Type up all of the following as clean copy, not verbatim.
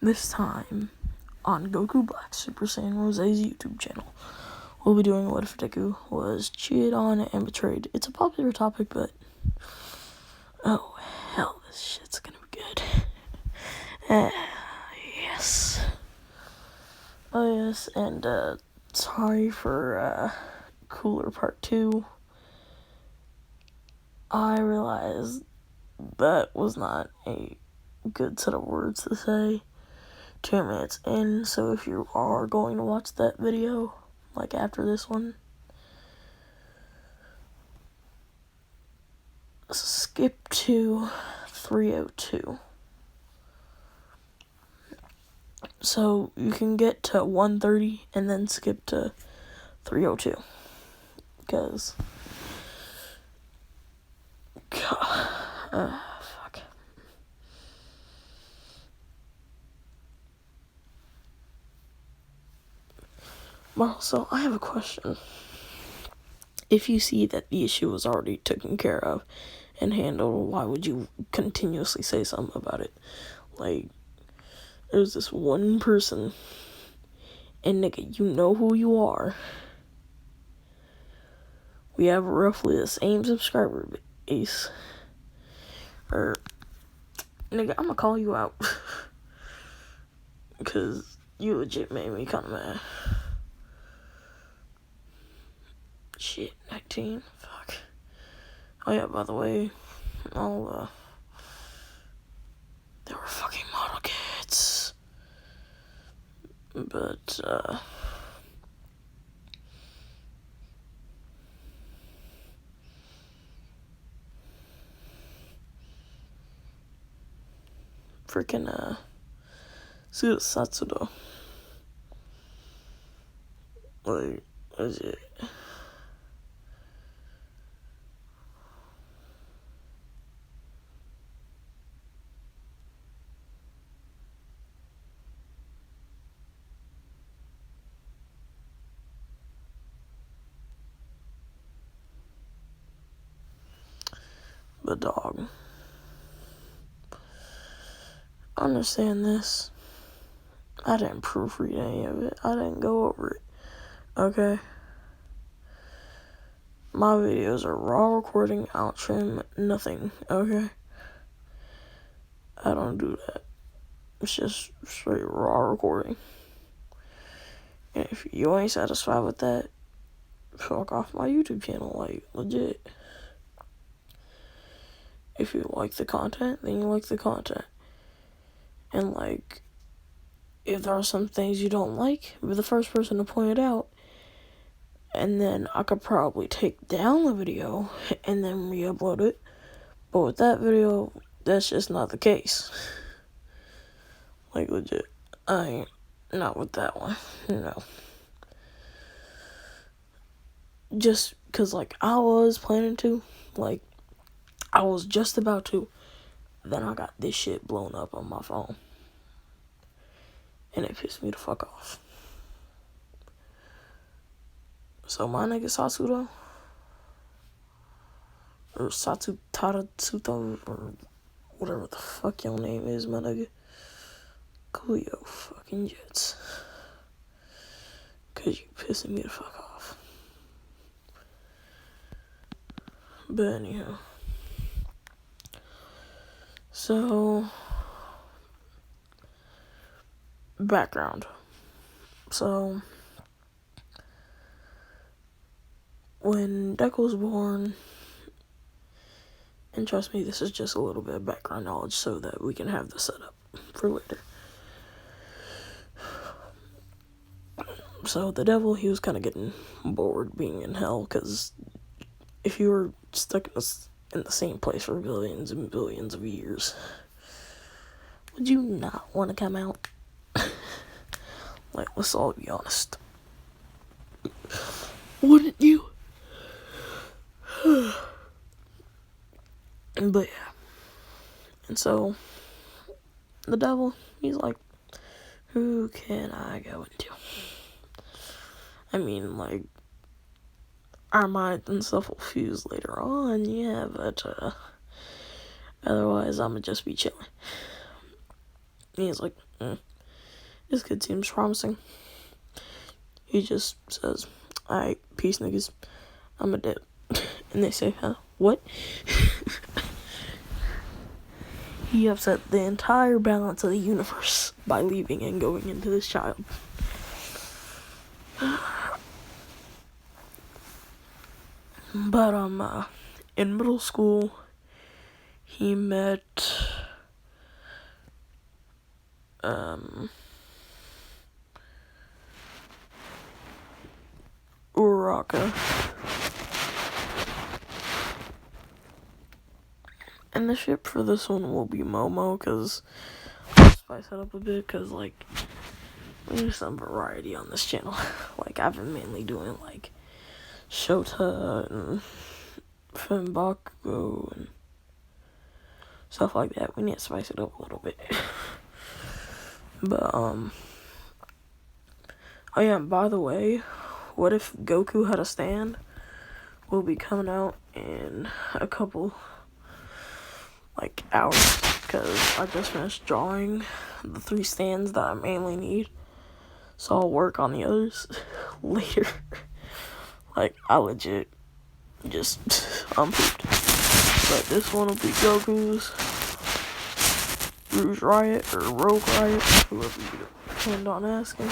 this time on Goku Black Super Saiyan Rose's YouTube channel. We'll be doing what if deku was cheated on and betrayed. It's a popular topic, but oh hell, this shit's gonna be good. Yes. Oh yes, and sorry for Cooler Part 2. I realized that was not a good set of words to say 2 minutes in, so if you are going to watch that video, like after this one, skip to 302. So you can get to 130 and then skip to 302. Because fuck. Well, so I have a question. If you see that the issue was already taken care of and handled, why would you continuously say something about it? Like, there's this one person, and nigga, you know who you are. We have roughly the same subscriber base. Or, nigga, I'm gonna call you out. Because you legit made me kind of mad. Shit, 19, fuck. Oh yeah, by the way, they were fucking model kits. But, freaking, Satsu though. Like, is it? But dog, understand this. I didn't proofread any of it. I didn't go over it. Okay? My videos are raw recording, out trim, nothing. Okay? I don't do that. It's just straight raw recording. And if you ain't satisfied with that, fuck off my YouTube channel, like, legit. If you like the content, then you like the content. And, like, if there are some things you don't like, be the first person to point it out. And then I could probably take down the video and then re-upload it. But with that video, that's just not the case. Like, legit. I ain't not with that one. No. Just because, like, I was planning to. Like, I was just about to. Then I got this shit blown up on my phone. And it pissed me the fuck off. So my nigga Satsu though, or Satsu Taratsuto, or whatever the fuck your name is, my nigga, cool your fucking jets. Cause you pissing me the fuck off. But anyhow. So, background. So, when Deku was born, and trust me, this is just a little bit of background knowledge so that we can have the setup for later. So, the devil, he was kind of getting bored being in hell, because if you were stuck in the same place for billions and billions of years, would you not want to come out? Like, let's all be honest. Wouldn't you? But yeah. And so, the devil, he's like, who can I go into? I mean, like, our minds and stuff will fuse later on, yeah, but, otherwise, I'ma just be chilling. And he's like, This kid seems promising. He just says, alright, peace niggas, I'm a dip. And they say, huh, what? He upset the entire balance of the universe by leaving and going into this child. But, in middle school, he met, Uraraka. And the ship for this one will be Momo, because I'll spice it up a bit, because, like, we need some variety on this channel. Like, I've been mainly doing, like, Shota and Fembaku and stuff like that. We need to spice it up a little bit. But, oh yeah, by the way, what if Goku had a stand? Will be coming out in a couple, like, hours, because I just finished drawing the 3 stands that I mainly need, so I'll work on the others later. Like, I legit just, I'm pooped. But this one will be Goku's, Rouge Riot, or Rogue Riot, whoever you depend on asking.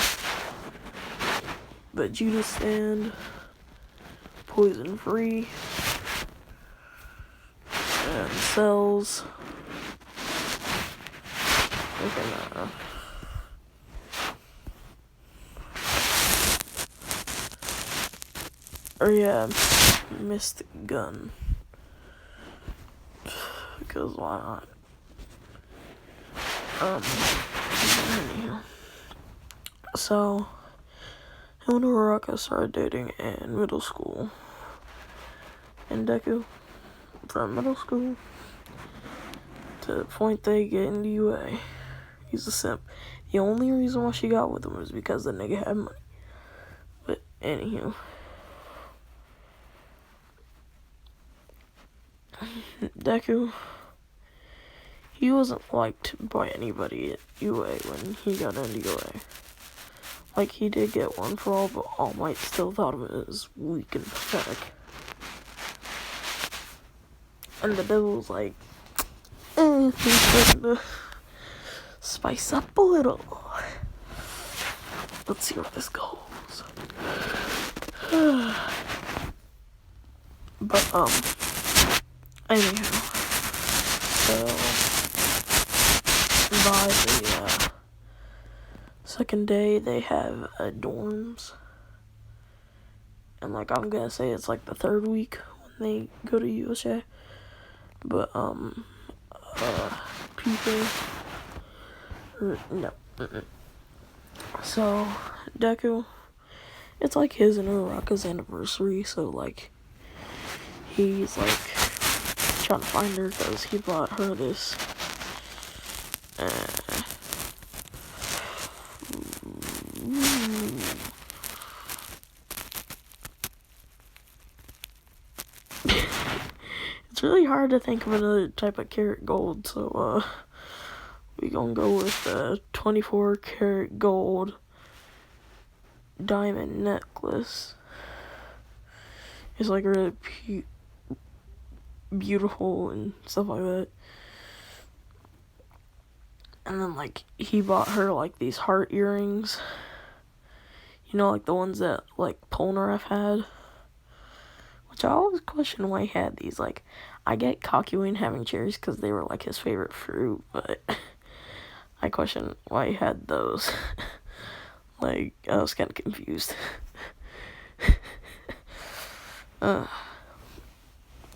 Vegeta stand, Poison Free, and Cells. Okay, or yeah, Mystic Gun. Because why not? Anyhow. So, him and Uraraka started dating in middle school. And Deku, from middle school to the point they get into UA, he's a simp. The only reason why she got with him was because the nigga had money. But, anywho. Deku, he wasn't liked by anybody at UA when he got into UA. Like, he did get one for all, but All Might still thought of it as weak and pathetic. And the devil was like, he's starting to spice up a little. Let's see where this goes. But, anyhow, so, by the, second day, they have, dorms, and, like, I'm gonna say it's, like, the 3rd week when they go to U.S.J, but, people, no, so, Deku, it's, like, his and Uraraka's anniversary, so, like, he's, like, trying to find her, because he bought her this, it's really hard to think of another type of karat gold, so, we gonna go with, 24 karat gold diamond necklace. It's, like, really beautiful and stuff like that. And then, like, he bought her, like, these heart earrings. You know, like, the ones that, like, Polnareff had. Which I always question why he had these. Like, I get Kakyoin having cherries because they were, like, his favorite fruit. But I question why he had those. Like, I was kind of confused.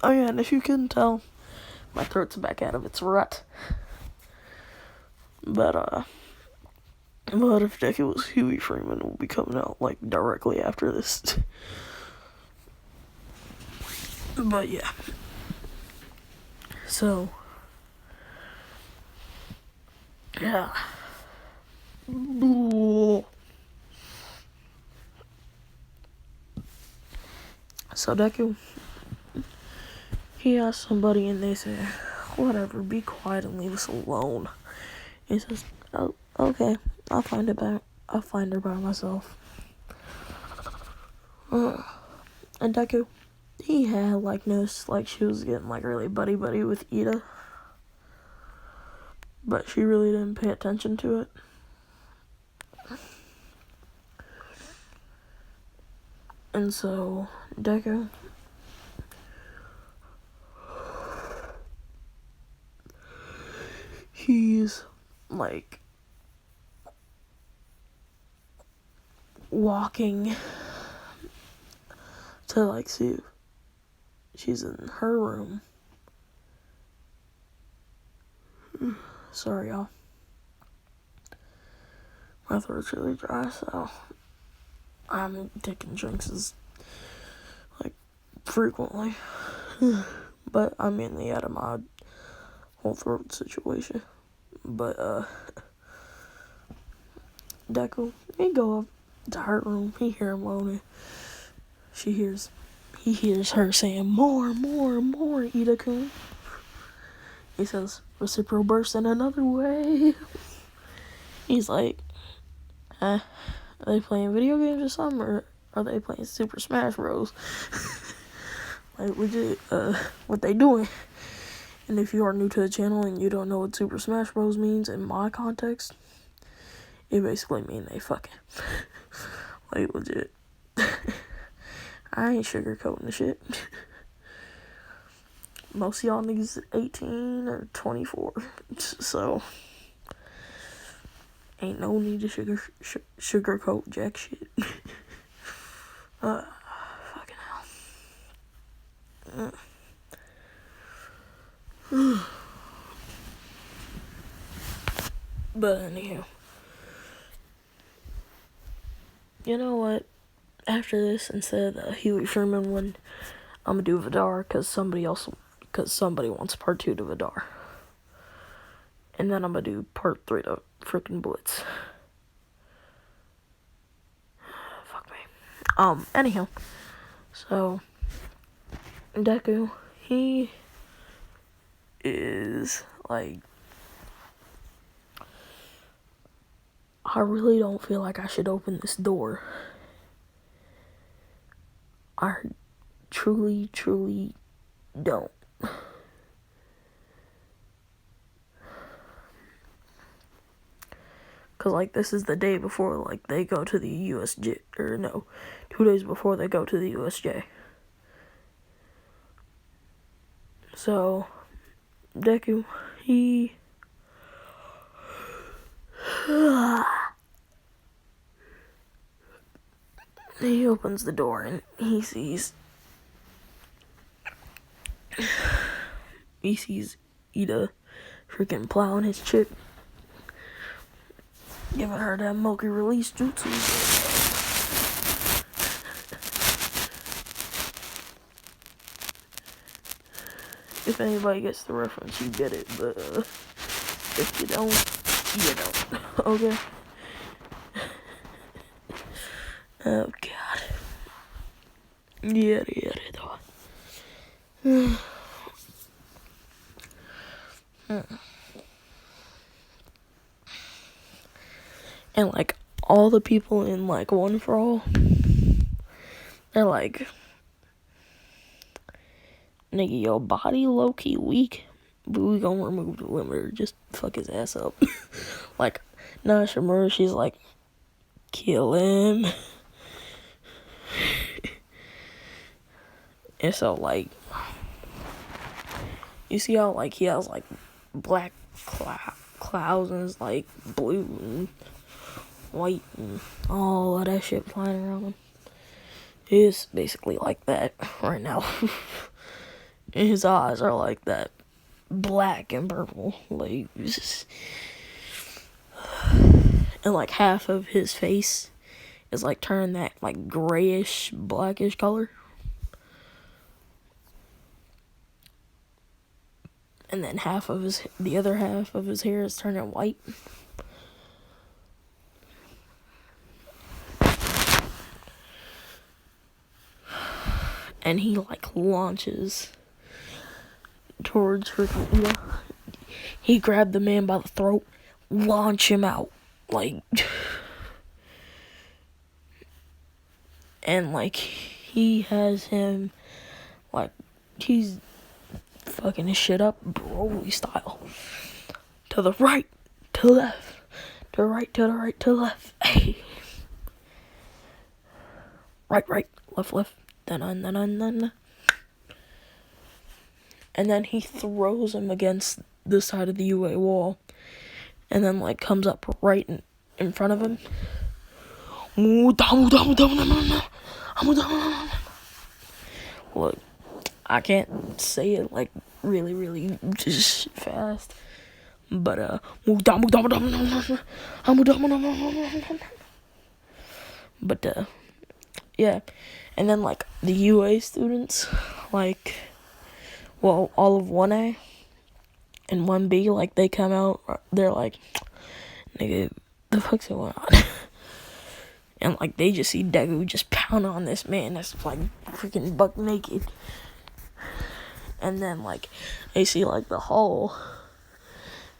Oh, yeah, and if you couldn't tell, my throat's back out of its rut. But if Deku was Huey Freeman, will be coming out, like, directly after this. But, yeah. So, yeah. So, Deku, he asked somebody and they say, whatever, be quiet and leave us alone. He says, Oh, okay. I'll find it back. I'll find her by myself. And Deku, he had like noticed like she was getting like really buddy with Ida, but she really didn't pay attention to it. And so Deku, he's like walking to like see if she's in her room. Sorry, y'all. My throat's really dry, so I'm taking drinks like frequently. But I'm mainly out of my whole throat situation. But Deku, he go up to her room. He hear him moaning. He hears her saying, more, Ida-kun. He says, reciprocal burst in another way. He's like, are they playing video games or something, or are they playing Super Smash Bros? Like, legit, what they doing? And if you are new to the channel and you don't know what Super Smash Bros means in my context, it basically means they fucking. Like, legit. I ain't sugarcoating the shit. Most of y'all niggas 18 or 24, so ain't no need to sugarcoat jack shit. Fucking hell. But anyhow, you know what? After this, instead of the Huey Sherman one, I'm gonna do Vidar because somebody wants part 2 to Vidar. And then I'm gonna do part 3 to freaking Blitz. Fuck me. Anyhow. So, Deku, he is, like, I really don't feel like I should open this door. I truly don't. Cause like this is the day before like they go to the U.S.J, or no, 2 days before they go to the U.S.J. So Deku, he opens the door and he sees Ida freaking plowing his chick, giving her that Moki release jutsu. If anybody gets the reference, you get it, but if you don't, you don't. Okay? Oh god. Yeah. And like all the people in like One for All, they're like, nigga, your body low-key weak, but we gonna remove the limiter, just fuck his ass up. Like, Nashimura, she's like, kill him. And so, like, you see how, like, he has, like, black clouds and it's, like, blue and white and all of that shit flying around him. He's basically like that right now. And his eyes are like that, black and purple, like, and like half of his face is like turning that like grayish, blackish color. And then the other half of his hair is turning white. And he like launches towards freaking Ida. He grabbed the man by the throat, launch him out, like, and like he has him, like, he's fucking his shit up Broly style. To the right, to the left, to the right, to the right, to the left. Hey. Right, left, then. And then he throws him against the side of the UA wall. And then, like, comes up right in front of him. Look, I can't say it, like, really just fast. But, yeah. And then, like, the UA students, like, well, all of 1A and 1B, like, they come out, they're like, nigga, the fuck's going on? And, like, they just see Deku just pound on this man that's, like, freaking buck naked. And then, like, they see, like, the hole.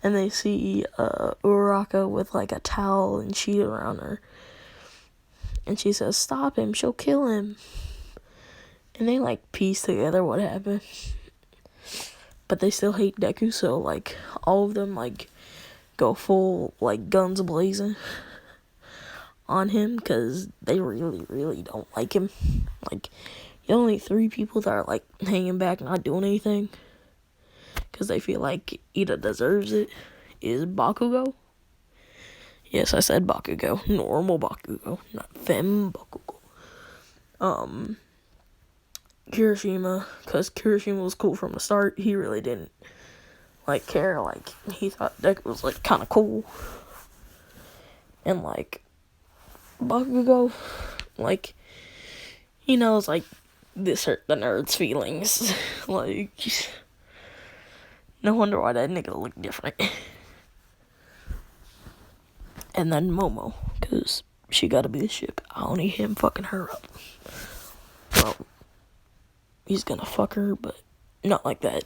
And they see Uraraka with, like, a towel and sheet around her. And she says, stop him, she'll kill him. And they, like, piece together what happened. But they still hate Deku, so, like, all of them, like, go full, like, guns blazing on him, because they really don't like him. Like, the only 3 people that are, like, hanging back, not doing anything, because they feel like Ida deserves it, is Bakugo. Yes, I said Bakugo. Normal Bakugo, not Fem Bakugo. Kirishima, because Kirishima was cool from the start. He really didn't, like, care. Like, he thought Deku was, like, kind of cool. And, like, Bakugo, like, he knows, like, this hurt the nerd's feelings. Like, no wonder why that nigga looked different. And then Momo, because she gotta be the ship. I don't need him fucking her up. Well, he's gonna fuck her, but not like that.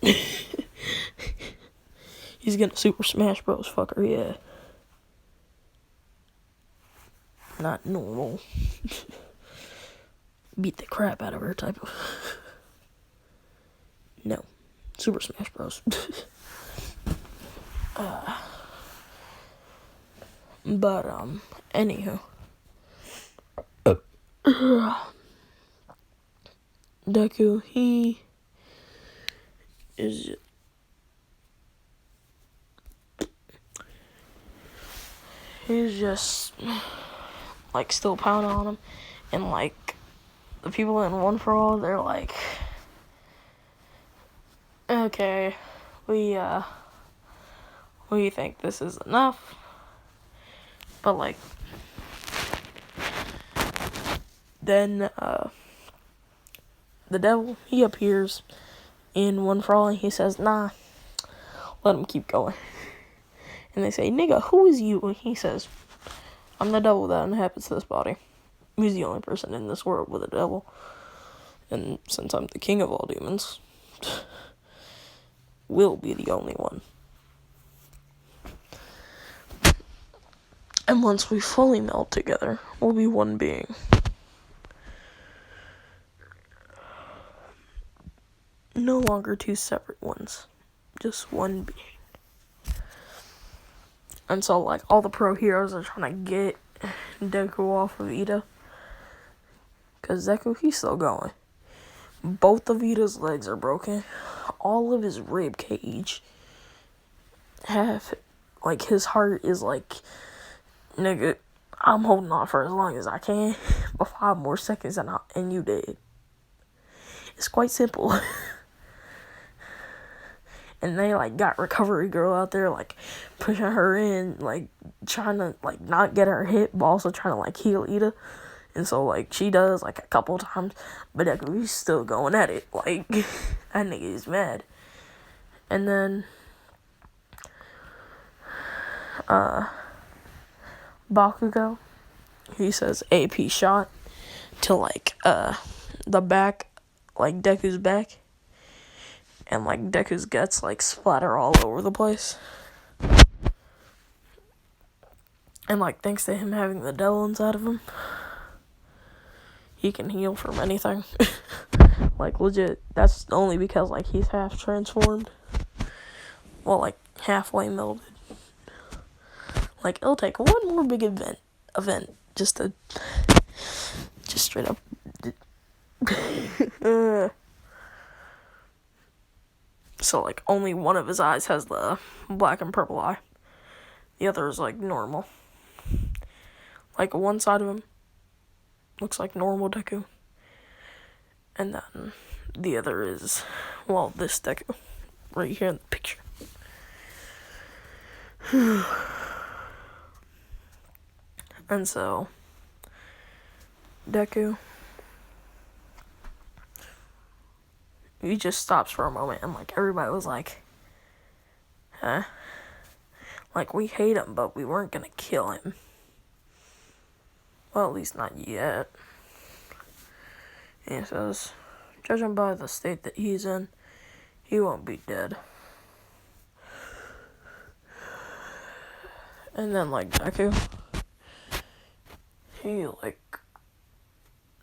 He's gonna Super Smash Bros. Fuck her, yeah. Not normal. Beat the crap out of her type of. No. Super Smash Bros. But, anywho. Deku, he's just, like, still pounding on him. And, like, the people in One For All, they're like, okay, we think this is enough. But, like, then, the devil, he appears in One For All, and he says, nah, let him keep going. And they say, nigga, who is you? And he says, I'm the devil that inhabits this body. He's the only person in this world with a devil. And since I'm the king of all demons, will be the only one. And once we fully meld together, we'll be one being. No longer 2 separate ones. Just one being. And so, like, all the pro heroes are trying to get Deku off of Ida. Because Deku, he's still going. Both of Ida's legs are broken. All of his rib cage have, like, his heart is like, nigga, I'm holding on for as long as I can. But 5 more seconds and you dead. It's quite simple. And they, like, got Recovery Girl out there, like, pushing her in, like, trying to, like, not get her hit, but also trying to, like, heal Ida. And so, like, she does, like, a couple times, but he's still going at it. Like, that nigga is mad. And then, Bakugo, he says AP shot to, like, the back, like, Deku's back. And, like, Deku's guts, like, splatter all over the place. And, like, thanks to him having the devil inside of him, he can heal from anything. Like, legit, that's only because, like, he's half transformed. Well, like, halfway melted. Like, it'll take one more big event just straight up. So, like, only one of his eyes has the black and purple eye. The other is, like, normal. Like, one side of him looks like normal Deku. And then the other is, well, this Deku. Right here in the picture. And so, Deku, he just stops for a moment, and, like, everybody was like, huh? Like, we hate him, but we weren't gonna kill him. Well, at least not yet. And he says, judging by the state that he's in, he won't be dead. And then, like, Deku, he, like,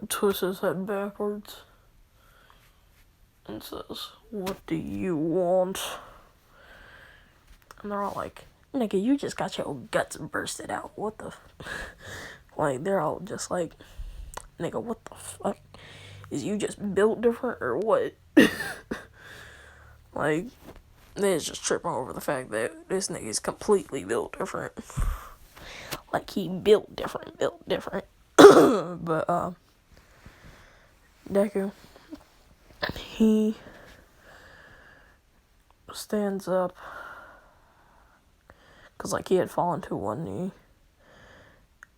twists his head backwards and says, what do you want? And they're all like, nigga, you just got your guts bursted out. What the like, they're all just like, nigga, what the fuck? Is you just built different or what? Like, they're just tripping over the fact that this nigga's completely built different. Like, he built different. But, Deku, he stands up, because, like, he had fallen to one knee,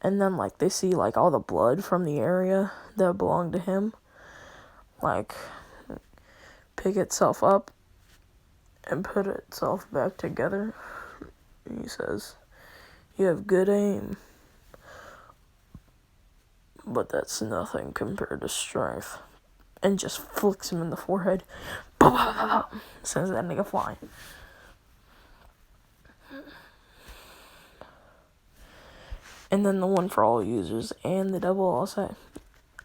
and then, like, they see, like, all the blood from the area that belonged to him, like, pick itself up and put itself back together. And he says, you have good aim, but that's nothing compared to strength. And just flicks him in the forehead. Sends that nigga flying. And then the one for all users and the devil all say,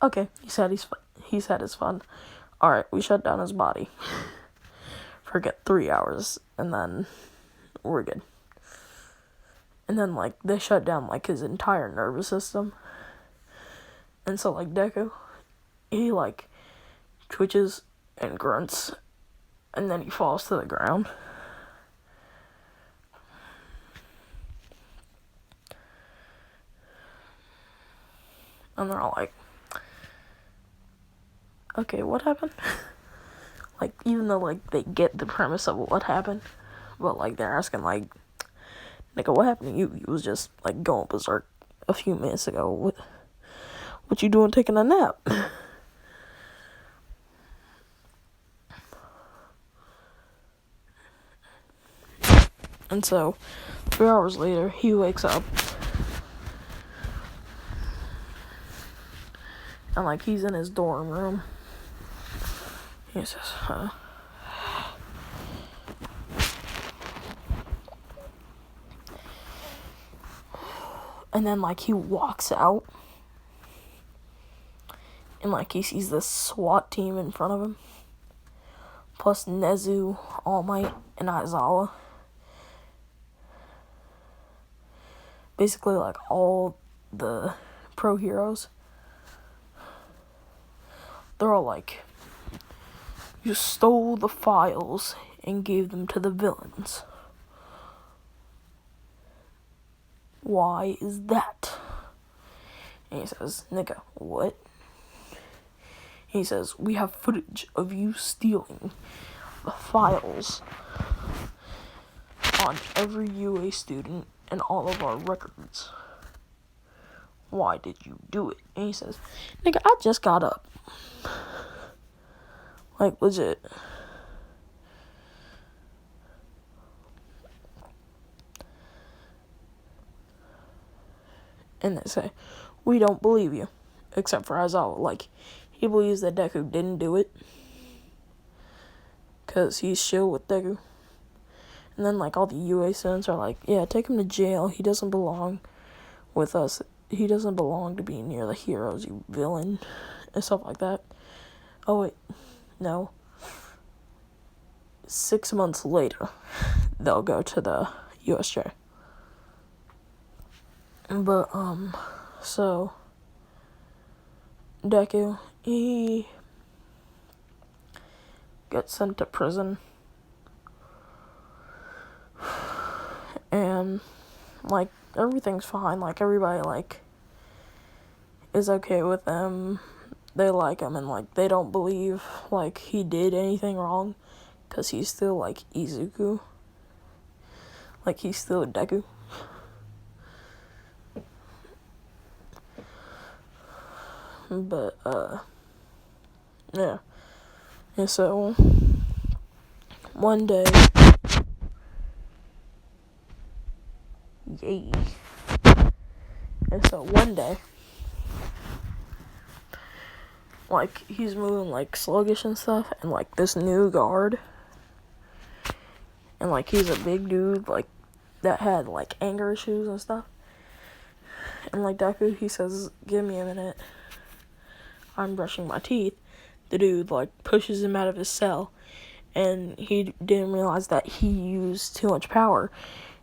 okay, he's had his fun. Alright, we shut down his body. Forget 3 hours, and then we're good. And then, like, they shut down, like, his entire nervous system. And so, like, Deku, he, like, twitches and grunts, and then he falls to the ground. And they're all like, okay, what happened? Like, even though, like, they get the premise of what happened, but, like, they're asking, like, nigga, what happened to you? You was just, like, going berserk a few minutes ago. What you doing taking a nap? And so, 3 hours later, he wakes up. And, like, he's in his dorm room. He says, huh? And then, like, he walks out. And, like, he sees this SWAT team in front of him. Plus Nezu, All Might, and Aizawa. Basically, like, all the pro heroes. They're all like, you stole the files and gave them to the villains. Why is that? And he says, nigga, what? He says, we have footage of you stealing the files on every UA student and all of our records. Why did you do it? And he says, nigga, I just got up. Like, legit. And they say, we don't believe you. Except for Aizawa. Like, he believes that Deku didn't do it. Because he's chill with Deku. And then, like, all the UA students are like, yeah, take him to jail. He doesn't belong. with us. He doesn't belong to be near the heroes, you villain, and stuff like that. Oh, wait. No. 6 months later, they'll go to the U.S.J. But, so, Deku, he gets sent to prison. And, like, everything's fine. Like, everybody, like, is okay with him. They like him, and, like, they don't believe, like, he did anything wrong. Because he's still, like, Izuku. Like, he's still Deku. But, yeah. And so, one day, yay. And so, one day, like, he's moving, like, sluggish and stuff, and, like, this new guard, and, like, he's a big dude, like, that had, like, anger issues and stuff, and, like, Deku, he says, give me a minute, I'm brushing my teeth. The dude, like, pushes him out of his cell, and he didn't realize that he used too much power,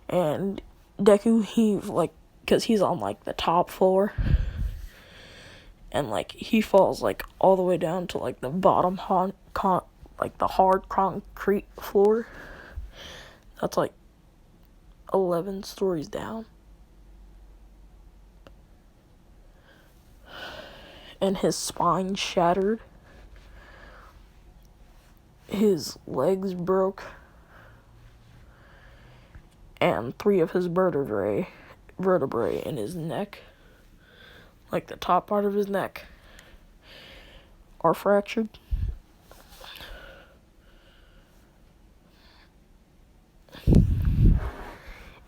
and Deku, he, like, because he's on, like, the top floor, and, like, he falls, like, all the way down to, like, the bottom, like, the hard concrete floor. That's, like, 11 stories down. And his spine shattered. His legs broke. And 3 of his vertebrae in his neck, like the top part of his neck, are fractured.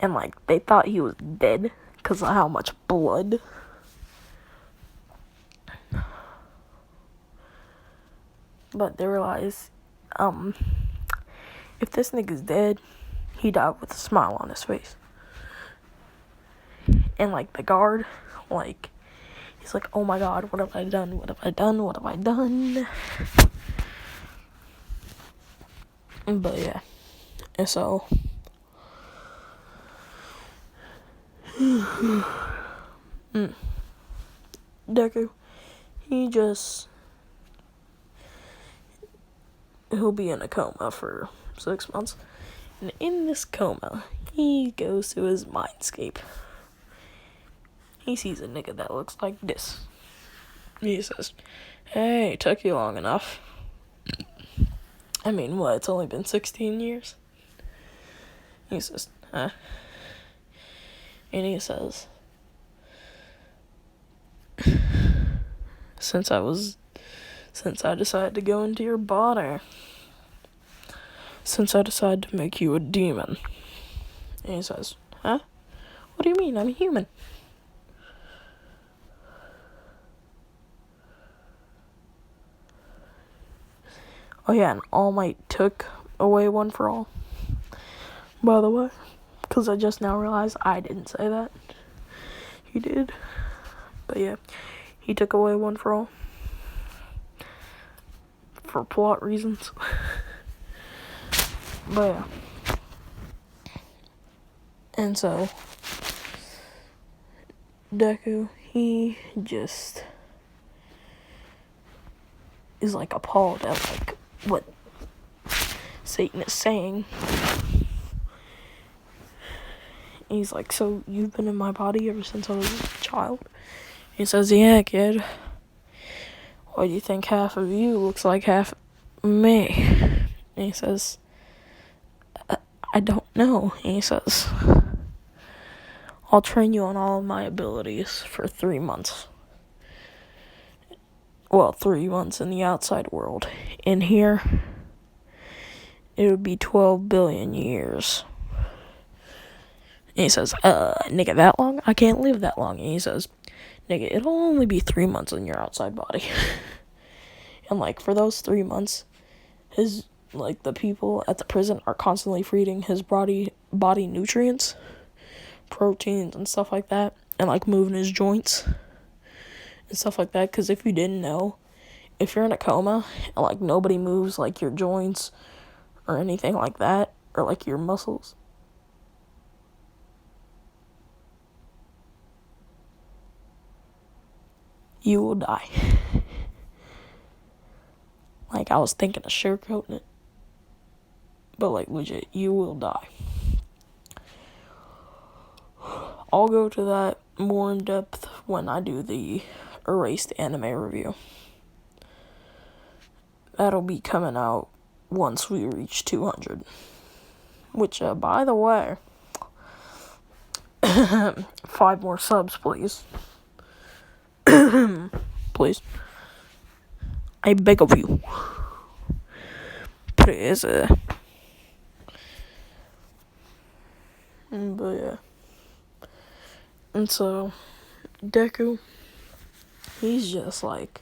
And, like, they thought he was dead because of how much blood. But they realized, if this nigga's dead, he died with a smile on his face. And, like, the guard, like, he's like, oh my god, what have I done? What have I done? What have I done? But, yeah. And so, Deku, he'll be in a coma for 6 months. And in this coma, he goes to his mindscape. He sees a nigga that looks like this. He says, hey, took you long enough. I mean, what, it's only been 16 years? He says, huh? And he says, since I decided to go into your body, since I decided to make you a demon. And he says, huh? What do you mean? I'm human. Oh yeah, and All Might took away One for All. By the way, because I just now realized I didn't say that. He did. But yeah, he took away One for All. For plot reasons. But yeah. And so, Deku, he just is, like, appalled at, like, what Satan is saying. He's like, so you've been in my body ever since I was a child? He says, yeah, kid. Why do you think half of you looks like half me? And he says, I don't know. And he says, I'll train you on all of my abilities for 3 months. Well, 3 months in the outside world. In here, it would be 12 billion years. And he says, nigga, that long? I can't live that long. And he says, nigga, it'll only be 3 months in your outside body. And, like, for those 3 months, the people at the prison are constantly feeding his body nutrients, proteins, and stuff like that. and like moving his joints and stuff like that. Because if you didn't know, if you're in a coma and like nobody moves like your joints or anything like that, or like your muscles, you will die. Like, I was thinking of sugarcoating it, but like legit, you will die. I'll go to that more in depth when I do the Erased anime review. That'll be coming out once we reach 200. Which, by the way, 5 more subs, please. Please. I beg of you. Please. But yeah. And so, Deku, he's just like,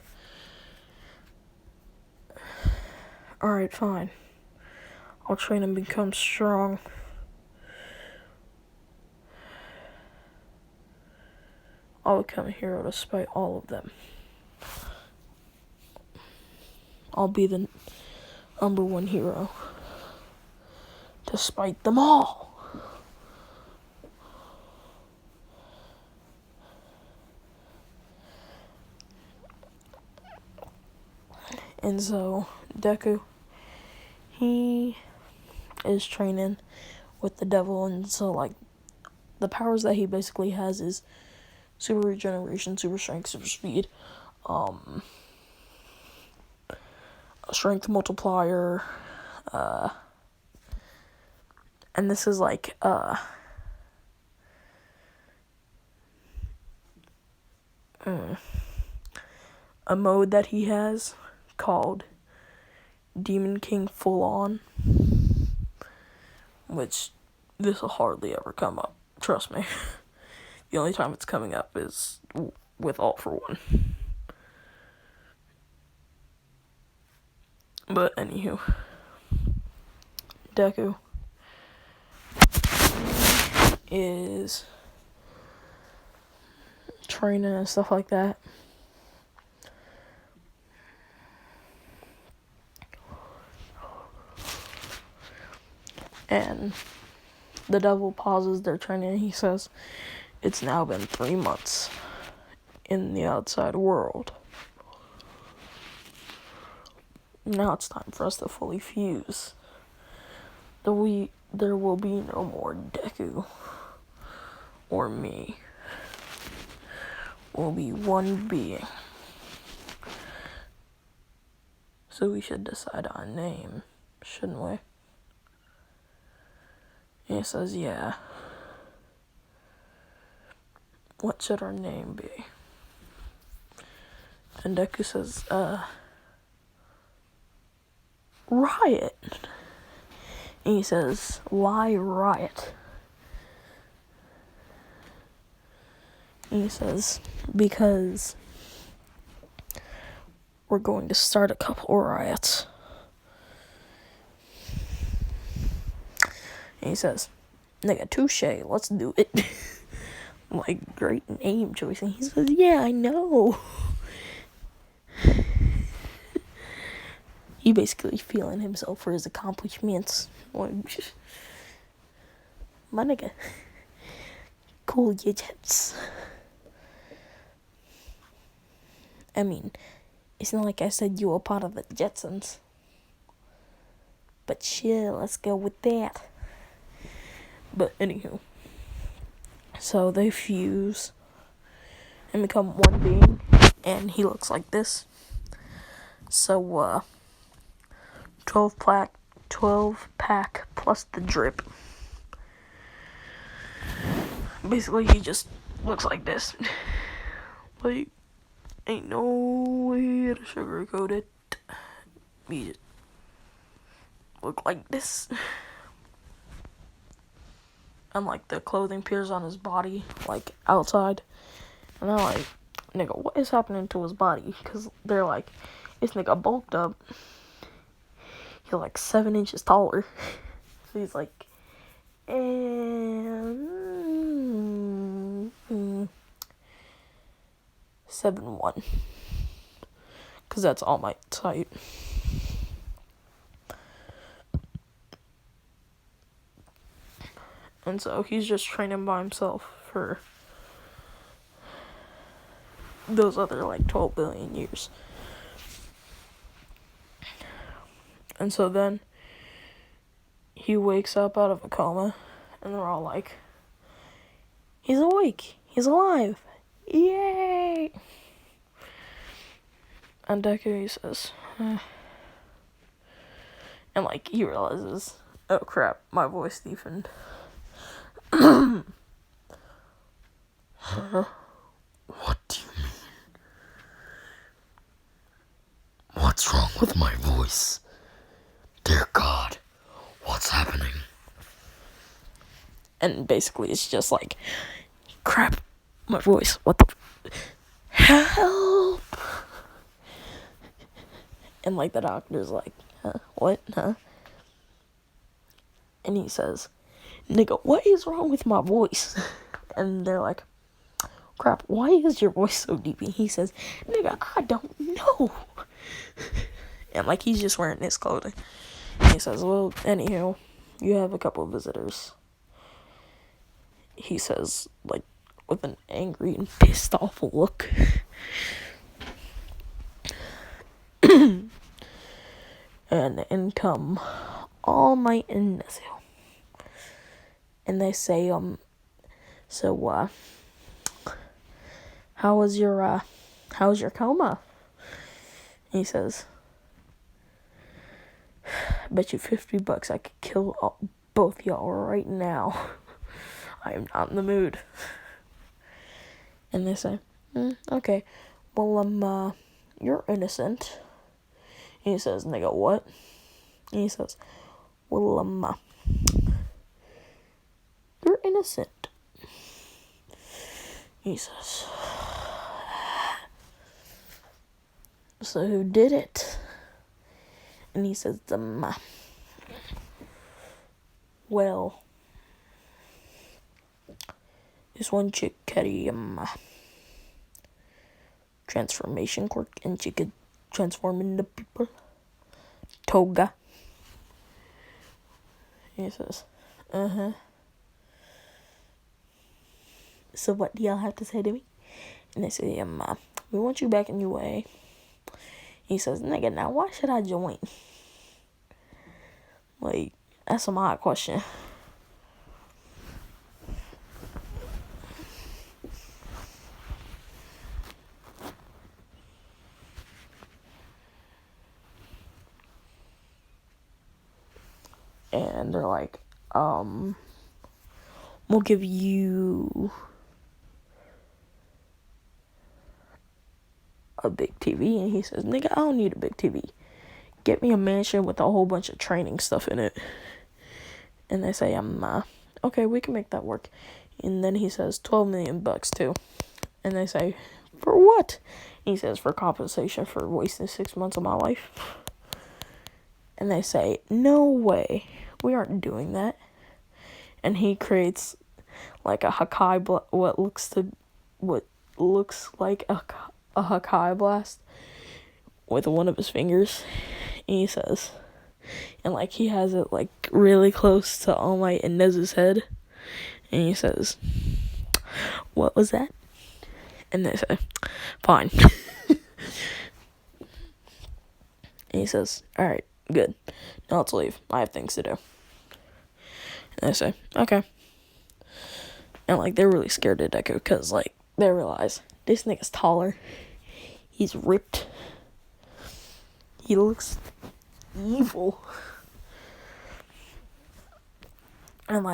alright, fine. I'll train him to become strong. I'll become a hero despite all of them. I'll be the number 1 hero despite them all. And so, Deku, he is training with the devil, and so, like, the powers that he basically has is super regeneration, super strength, super speed, strength multiplier, and this is like, a mode that he has called Demon King Full On, which this will hardly ever come up, trust me. The only time it's coming up is with All For One. But anywho, Deku is training and stuff like that. And the devil pauses their training and he says, it's now been 3 months in the outside world. Now it's time for us to fully fuse. There will be no more Deku or me. We'll be one being. So we should decide on a name, shouldn't we? And he says, yeah. What should our name be? And Deku says, Riot. And he says, why Riot? And he says, because we're going to start a couple riots. And he says, nigga, touche, let's do it. Like, great name choice. And he says, yeah, I know. He basically feeling himself for his accomplishments. Like, my nigga, cool gadgets. I mean, it's not like I said you were part of the Jetsons. But chill, let's go with that. But anywho, so they fuse and become one being, and he looks like this. So, 12 pack plus the drip. Basically, he just looks like this. Like, ain't no way to sugarcoat it. He just look like this. And like the clothing peers on his body, like outside. And I'm like, nigga, what is happening to his body? Because they're like, this nigga bulked up. He's like 7 inches taller. So he's like, 7-1. Because that's All Might's height. And so he's just training by himself for those other 12 billion years. And so then he wakes up out of a coma, and they're all like, he's awake, he's alive, yay! And Deku, he says, and he realizes, oh crap, my voice deepened. What do you mean? What's wrong with my voice? Dear God, what's happening? And basically it's just crap, my voice, what the help? And the doctor's like, what, huh? And he says, nigga, what is wrong with my voice? And they're like, crap, why is your voice so deep? And he says, nigga, I don't know. And he's just wearing his clothing. And he says, well, anywho, you have a couple of visitors. He says, with an angry and pissed off look. And in come All Might and Nezu. And they say, so, how was your coma? And he says, bet you $50 I could kill both y'all right now. I am not in the mood. And they say, okay, well, you're innocent. And he says, nigga, what? And he says, well, you're innocent. He says, so who did it? And he says, well, this one chick had a transformation quirk, and she could transform into people. Toga. He says, so what do y'all have to say to me? And they say, we want you back in UA. He says, nigga, now why should I join? That's some odd question. And they're like, we'll give you a big TV. And he says, nigga, I don't need a big TV. Get me a mansion with a whole bunch of training stuff in it. And they say, okay, we can make that work. And then he says, $12 million too. And they say, for what? He says, for compensation for wasting 6 months of my life. And they say, no way, we aren't doing that. And he creates a Hakai, what looks like a Hakai blast with one of his fingers. And he says, and he has it really close to All Might and Nezu's head. And he says, what was that? And they say, fine. And he says, alright, good. Now let's leave. I have things to do. And they say, okay. And they're really scared of Deku because they realize this nigga's taller. He's ripped. He looks evil. And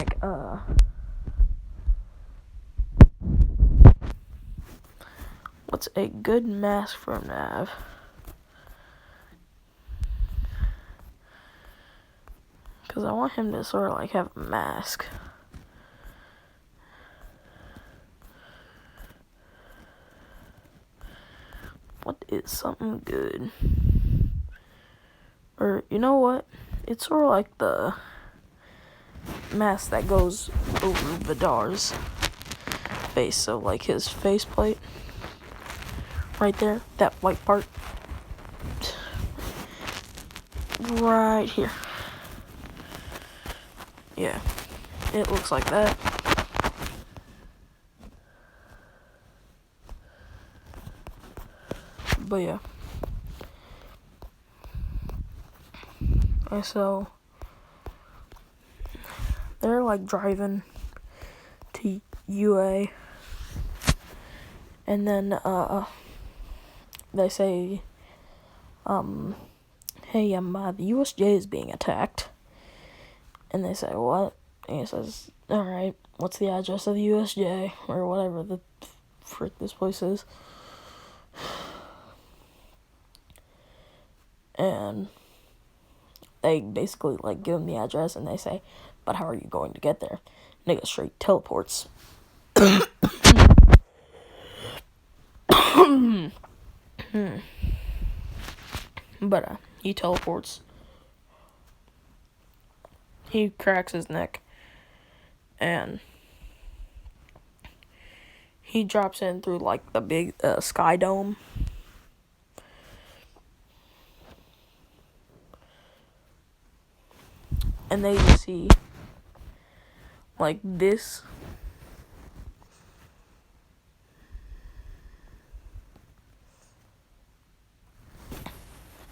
what's a good mask for him to have? Because I want him to sort of have a mask. What is something good? Or, you know what? It's sort of like the mask that goes over Vidar's face. So, his faceplate. Right there, that white part. Right here. Yeah, it looks like that. But yeah. And so they're like driving to UA, and then they say, hey, the U.S.J is being attacked. And they say, what? And he says, alright, what's the address of the U.S.J? Or whatever the frick this place is. And they basically, like, give him the address, and they say, but how are you going to get there? Nigga straight teleports. But, he teleports. He cracks his neck. And he drops in through, like, the big sky dome. And they see, like, this.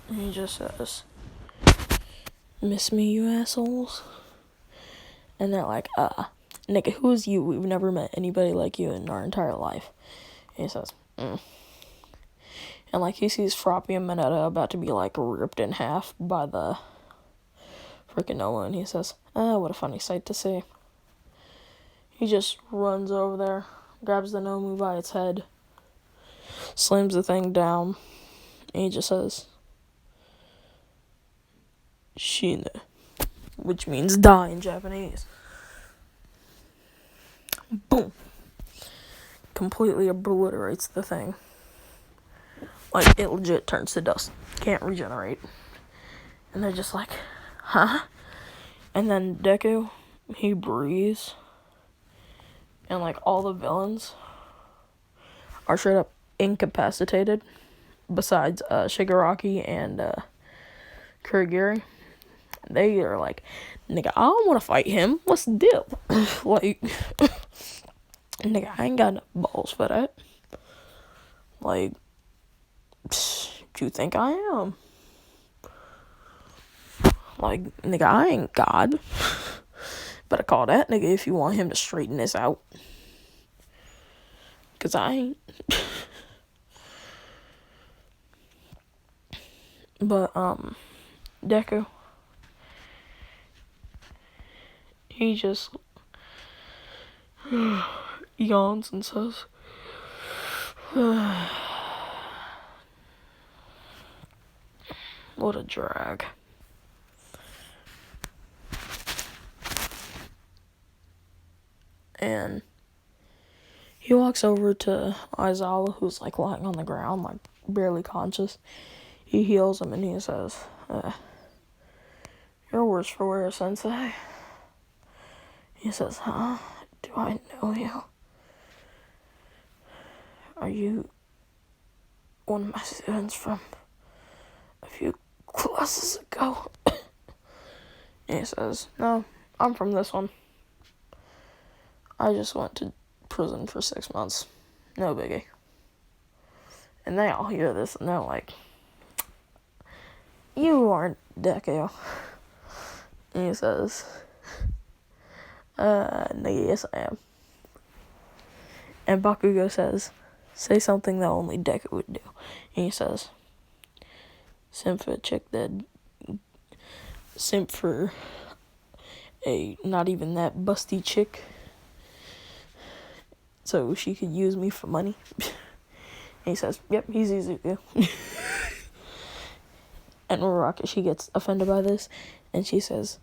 And he just says, miss me, you assholes? And they're like, nigga, who's you? We've never met anybody like you in our entire life. And he says, And, like, he sees Froppy and Minetta about to be, like, ripped in half by the freaking Noah. And he says, what a funny sight to see. He just runs over there, grabs the Nomu by its head, slams the thing down, and he just says, Shine, which means die in Japanese. Boom. Completely obliterates the thing. Like, it legit turns to dust. Can't regenerate. And they're just like, huh? And then Deku, he breathes. And, like, all the villains are straight up incapacitated. Besides Shigaraki and Kurigiri. They are like, nigga, I don't want to fight him. What's the deal? Like, nigga, I ain't got enough balls for that. Like, you think I am? Like, nigga, I ain't God. Better call that nigga if you want him to straighten this out. Cause I ain't. But, Deku, he just yawns and says, what a drag. And he walks over to Aizawa, who's, like, lying on the ground, like, barely conscious. He heals him and he says, you're worse for wear, sensei. He says, huh? Do I know you? Are you one of my students from a few classes ago? And he says, no, I'm from this one. I just went to prison for 6 months. No biggie. And they all hear this and they're like, you aren't Deku. And he says, nigga, yes I am. And Bakugo says, say something that only Deku would do. And he says, simp for a chick that, simp for a not even that busty chick, so she could use me for money. And he says, yep, he's easy to do. And Uraraka, she gets offended by this, and she says,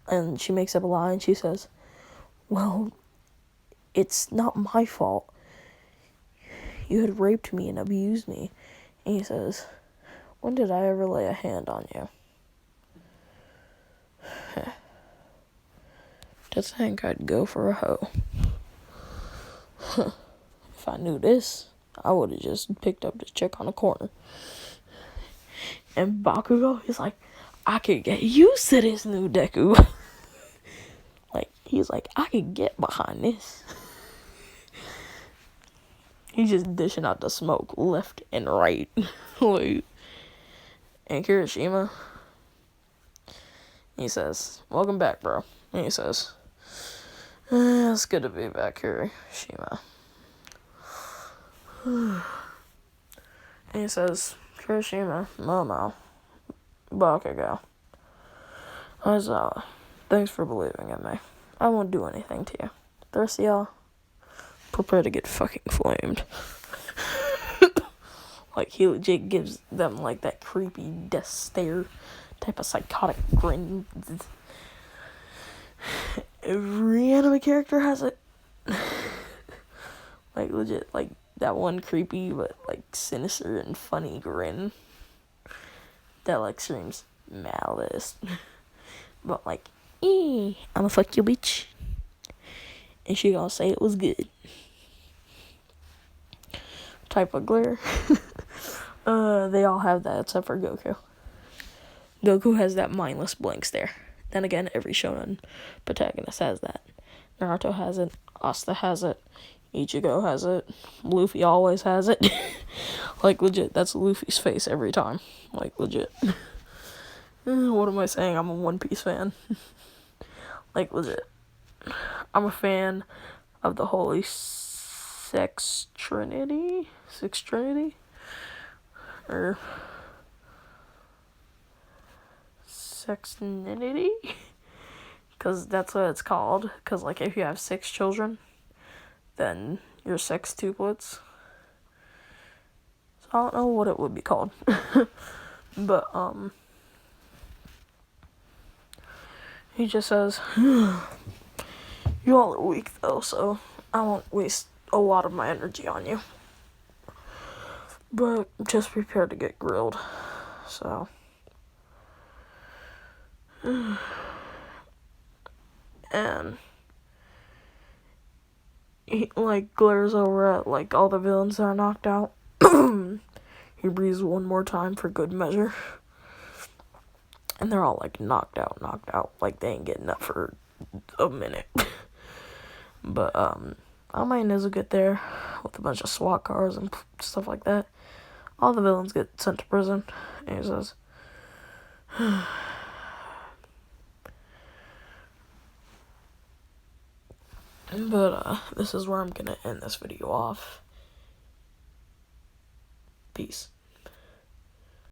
and she makes up a lie, and she says, well, it's not my fault. You had raped me and abused me. And he says, when did I ever lay a hand on you? To think I'd go for a hoe. If if I knew this, I would have just picked up this chick on the corner. And Bakugo, he's like, I could get used to this new deku. Like, he's like, I could get behind this. He's just dishing out the smoke left and right. Like, and Kirishima, he says, welcome back, bro. And he says, it's good to be back, Kirishima. And he says, Kirishima, Momo, Bakugo, thanks for believing in me. I won't do anything to you. The rest of y'all, prepare to get fucking flamed. Like, he legit gives them, like, that creepy death stare type of psychotic grin. Every anime character has it. Like, legit, like, that one creepy but, like, sinister and funny grin that, like, screams malice. But, like, I'ma fuck you, bitch. And she gonna say it was good. Type of glare. They all have that except for Goku. Goku has that mindless blank stare. Then again, every shonen protagonist has that. Naruto has it. Asta has it. Ichigo has it. Luffy always has it. Like, legit, that's Luffy's face every time. Like, legit. What am I saying? I'm a One Piece fan. Like, legit. I'm a fan of the Holy Sex Trinity? Six Trinity? Or Sexninity? Because that's what it's called. Because, like, if you have 6 children, then you're sextuplets. So I don't know what it would be called. But, he just says, you all are weak, though, so I won't waste a lot of my energy on you. But just prepare to get grilled. So. And he, like, glares over at, like, all the villains that are knocked out. He breathes one more time for good measure. And they're all, like, knocked out. Like, they ain't getting up for a minute. But, Almighty Nezuko there with a bunch of SWAT cars and stuff like that. All the villains get sent to prison. And he says, but, this is where I'm gonna end this video off. Peace.